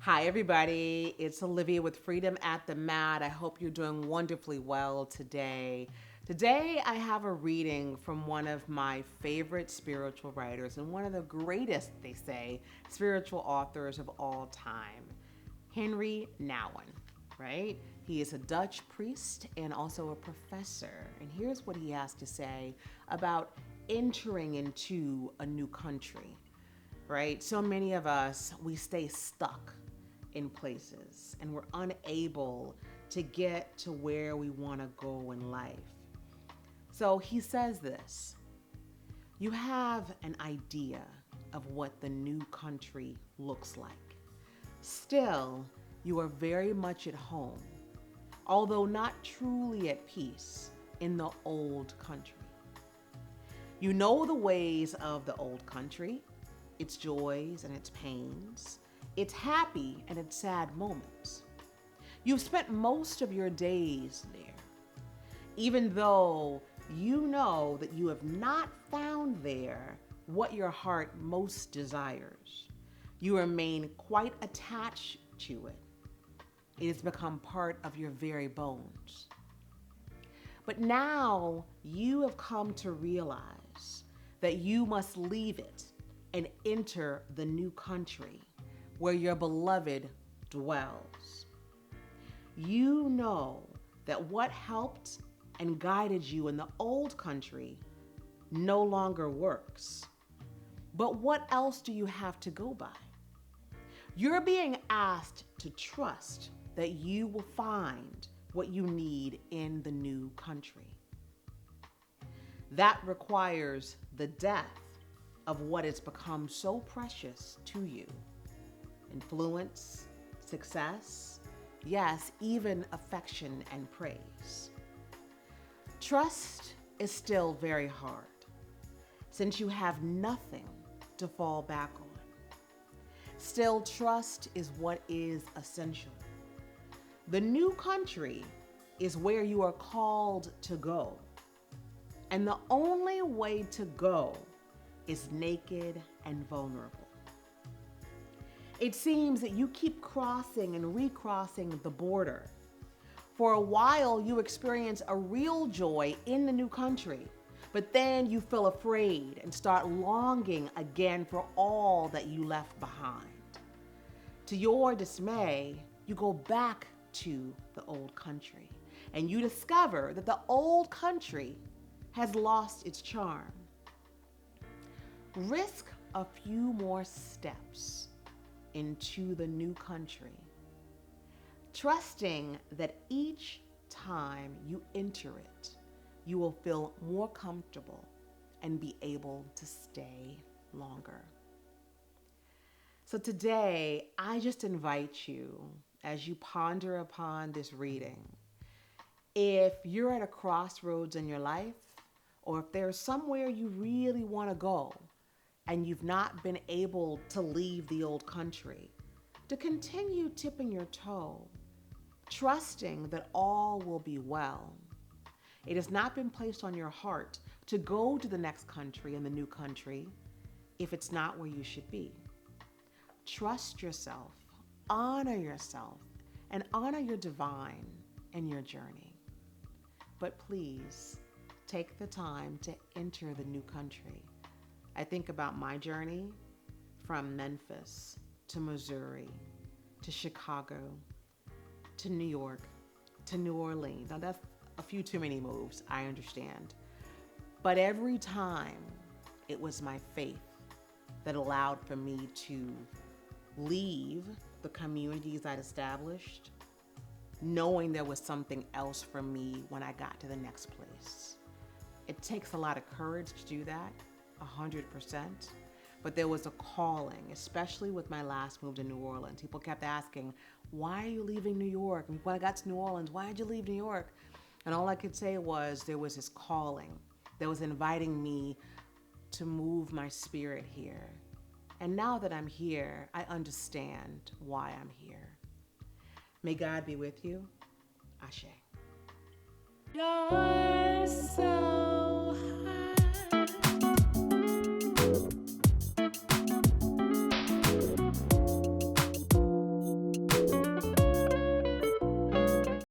Hi, everybody. It's Olivia with Freedom at the Mat. I hope you're doing wonderfully well today. Today, I have a reading from one of my favorite spiritual writers and one of the greatest, they say, spiritual authors of all time, Henri Nouwen, right? He is a Dutch priest and also a professor. And here's what he has to say about entering into a new country, right? So many of us, we stay stuck in places and we're unable to get to where we want to go in life. So he says this: you have an idea of what the new country looks like. Still, you are very much at home, although not truly at peace in the old country. You know the ways of the old country, its joys and its pains, its happy and its sad moments. You've spent most of your days there, even though you know that you have not found there what your heart most desires. You remain quite attached to it. It has become part of your very bones. But now you have come to realize that you must leave it and enter the new country where your beloved dwells. You know that what helped and guided you in the old country no longer works. But what else do you have to go by? You're being asked to trust that you will find what you need in the new country. That requires the death of what has become so precious to you: influence, success, yes, even affection and praise. Trust is still very hard since you have nothing to fall back on. Still, trust is what is essential. The new country is where you are called to go, and the only way to go is naked and vulnerable. It seems that you keep crossing and recrossing the border. For a while, you experience a real joy in the new country, but then you feel afraid and start longing again for all that you left behind. To your dismay, you go back to the old country, and you discover that the old country has lost its charm. Risk a few more steps into the new country, trusting that each time you enter it, you will feel more comfortable and be able to stay longer. So today, I just invite you, as you ponder upon this reading, if you're at a crossroads in your life, or if there's somewhere you really want to go, and you've not been able to leave the old country, to continue tipping your toe, trusting that all will be well. It has not been placed on your heart to go to the next country and the new country if it's not where you should be. Trust yourself, and honor your divine and your journey. But please take the time to enter the new country. I think about my journey from Memphis to Missouri to Chicago to New York to New Orleans. Now that's a few too many moves, I understand. But every time it was my faith that allowed for me to leave the communities I'd established, knowing there was something else for me when I got to the next place. It takes a lot of courage to do that, 100%. But there was a calling, especially with my last move to New Orleans. People kept asking, why are you leaving New York? And when I got to New Orleans, why did you leave New York? And all I could say was there was this calling that was inviting me to move my spirit here. And now that I'm here, I understand why I'm here. May God be with you. Ashe. Yourself.